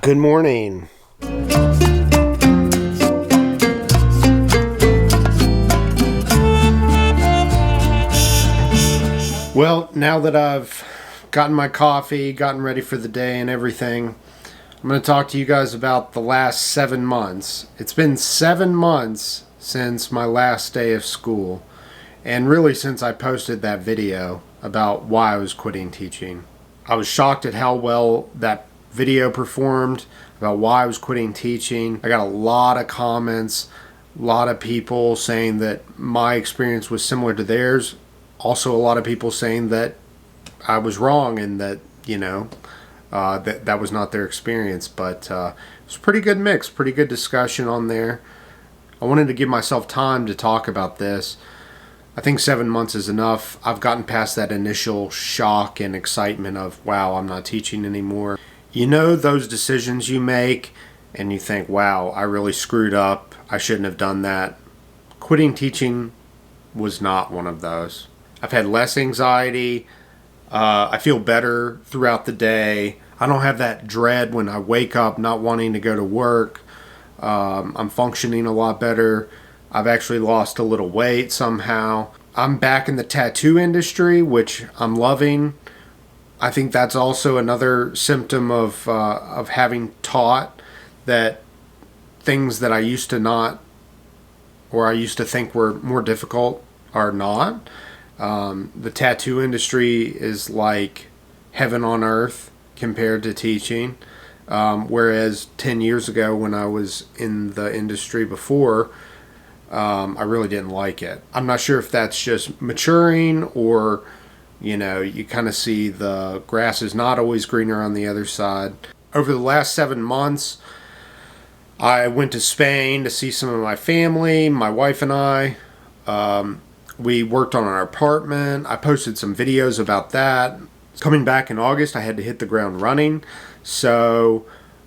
Good morning. Well, now that I've gotten my coffee, gotten ready for the day and everything, I'm going to talk to you guys about the last 7 months. It's been 7 months since my last day of school, and really since I posted that video about why I was quitting teaching. I was shocked at how well that video performed about why I was quitting teaching. I got a lot of comments, a lot of people saying that my experience was similar to theirs. Also, a lot of people saying that I was wrong and that, that was not their experience. But it was a pretty good mix, pretty good discussion on there. I wanted to give myself time to talk about this. I think 7 months is enough. I've gotten past that initial shock and excitement of, wow, I'm not teaching anymore. You know those decisions you make and you think, wow, I really screwed up. I shouldn't have done that. Quitting teaching was not one of those. I've had less anxiety. I feel better throughout the day. I don't have that dread when I wake up not wanting to go to work. I'm functioning a lot better. I've actually lost a little weight somehow. I'm back in the tattoo industry, which I'm loving. I think that's also another symptom of having taught that things that I used to not, or I used to think were more difficult, are not. The tattoo industry is like heaven on earth compared to teaching. Whereas 10 years ago when I was in the industry before, I really didn't like it. I'm not sure if that's just maturing or, you kind of see the grass is not always greener on the other side. Over the last 7 months, I went to Spain to see some of my family, my wife and I. We worked on our apartment. I posted some videos about that. Coming back in August, I had to hit the ground running. So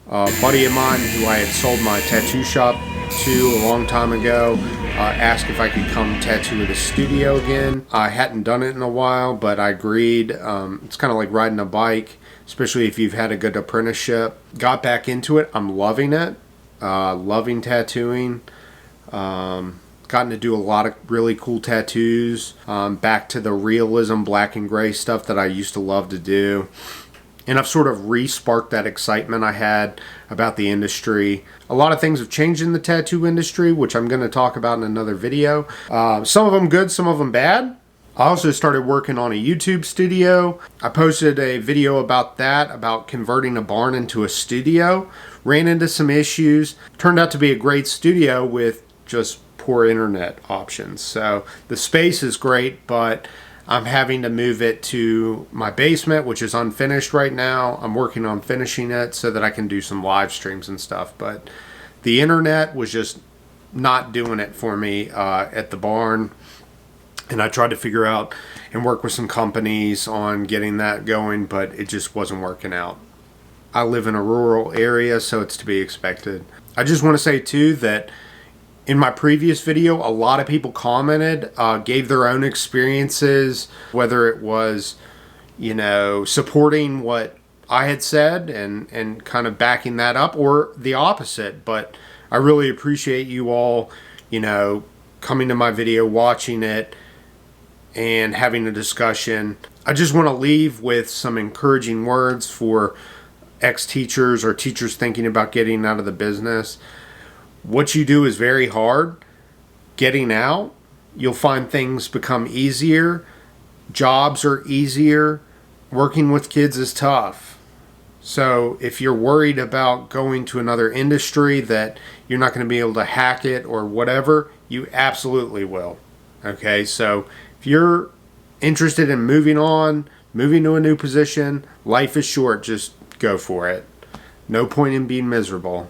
a buddy of mine who I had sold my tattoo shop to a long time ago asked if I could come tattoo at his studio again. I hadn't done it in a while, but I agreed. It's kind of like riding a bike, especially if you've had a good apprenticeship. Got back into it. I'm loving it. Loving tattooing. Gotten to do a lot of really cool tattoos. Back to the realism black and gray stuff that I used to love to do. And I've sort of re-sparked that excitement I had about the industry. A lot of things have changed in the tattoo industry, which I'm going to talk about in another video. Some of them good, some of them bad. I also started working on a YouTube studio. I posted a video about that, about converting a barn into a studio. Ran into some issues. Turned out to be a great studio with just poor internet options. So the space is great, but I'm having to move it to my basement, which is unfinished right now. I'm working on finishing it so that I can do some live streams and stuff. But the internet was just not doing it for me at the barn. And I tried to figure out and work with some companies on getting that going, but it just wasn't working out. I live in a rural area, so it's to be expected. I just want to say, too, that in my previous video, a lot of people commented, gave their own experiences, whether it was, supporting what I had said and kind of backing that up, or the opposite. But I really appreciate you all, coming to my video, watching it, and having a discussion. I just want to leave with some encouraging words for ex-teachers or teachers thinking about getting out of the business. What you do is very hard. Getting out, you'll find things become easier. Jobs are easier. Working with kids is tough. So if you're worried about going to another industry that you're not going to be able to hack it or whatever, you absolutely will. Okay, so if you're interested in moving on, moving to a new position, life is short, just go for it. No point in being miserable.